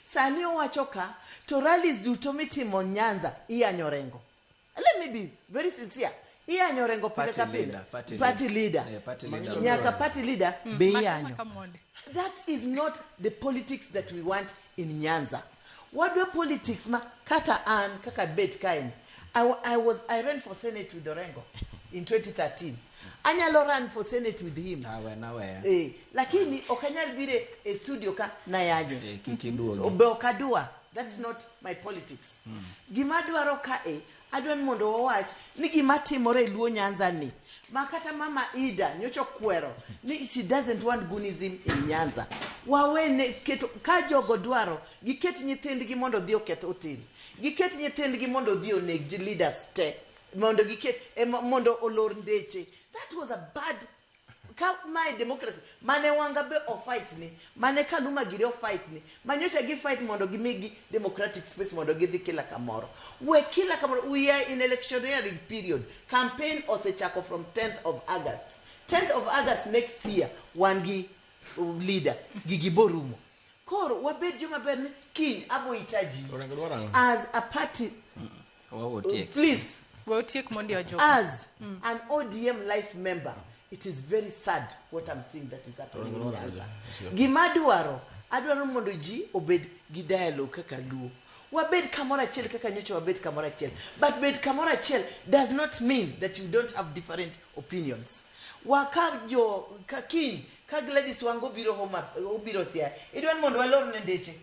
Sani owachoka to rallies duto mitimo Nyanza iyanye Orengo. Let me be very sincere. Iyanye Orengo pile kapile. Party leader. Nyaka party leader be iyanyo. That is not the politics that we want in Nyanza. What do politics ma kata an kaka bet kain. I ran for Senate with Orengo in 2013. Anyalo run for Senate with him. Lakini okanyal bire a studio ka na yaje. Obe okadua. That's not my politics. Gima dwaro ka adwan mondo wawach ni gima timore Luo Nyanza ni. Makata mama Ida nyocho kwero ni she doesn't want gunism in Nyanza. Wawene keto ka jogo dwaro giket nyithindgi mondo dhi oketh hotel. Giket nyithindgi mondo dhi oneg leaders te. Mondo giket mondo olor ndeche. That was a bad my democracy. Mane wanga be o fight ni. Mane Kaluma giri o fight ni. Manyocha gi fight mondo gimigi democratic space mondo gidhi kila kamoro. We are in electionary period. Campaign osechako from 10th of August. 10th of August next year wangi leader gigiborumo. Koro wabed juma berni king abo itaji. As a party please as an ODM life member, it is very sad what I'm seeing that is happening in Nyanza. Gimaduaro, adwaro mondo ji obed gi dialogue kaka Luo. Wabed kamora chel kaka nyocho wabed kamora chel. But bed kamora chel does not mean that you don't have different opinions. Wakajo kakin ka Gladys wango biro homa ubiro sia. Idwan mondo walor nendeche.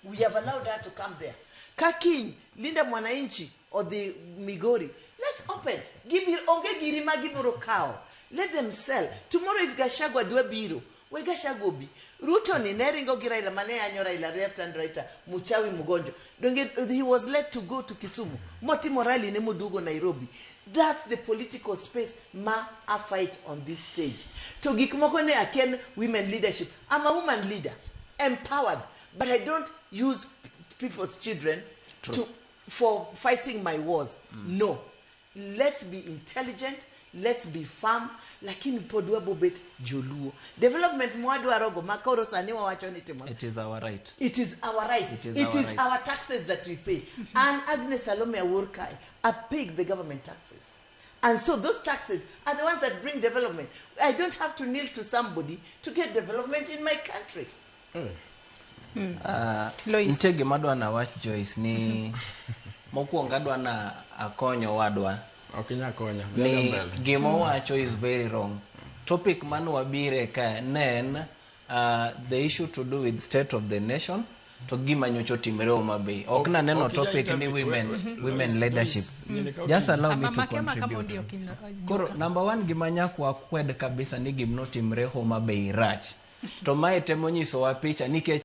We have allowed her to come there. Kakin Linda Mwananchi or the Migori. Let's open. Give it onge girima giburo kao. Let them sell. Tomorrow if Gashagwa do biro, we Gashagwa bi. Ruto ni neringo gira ila mane anyora ila left and right muchawi mugonjo. He was led to go to Kisumu. Moti Morali ne mudugo Nairobi. That's the political space ma a fight on this stage. To gikmoko ne aken women leadership. I'm a woman leader, empowered, but I don't use people's children for fighting my wars. No. Let's be intelligent. Let's be firm. Lakini podwa bobet joluo. Development mwadwarogo makoro saniwa wachonitimo. It is our right. It is our right. It is our taxes that we pay. And Agnes Salome Awurkai are paying the government taxes. And so those taxes are the ones that bring development. I don't have to kneel to somebody to get development in my country. Ntege madwa na watch Joyce ni mokuonga dwa na akonyo wadwa. Okinya konya. Ni gimo wacho is very wrong. Topic manu wabire ka nen the issue to do with state of the nation to gima nyocho timere Rombe. Okna neno topic ni women leadership. Just allow me to contribute. Koro number 1 gima nyakwa kwed kabisa ni gimno timere Rombe rach. To mae temonyiso wa picha nike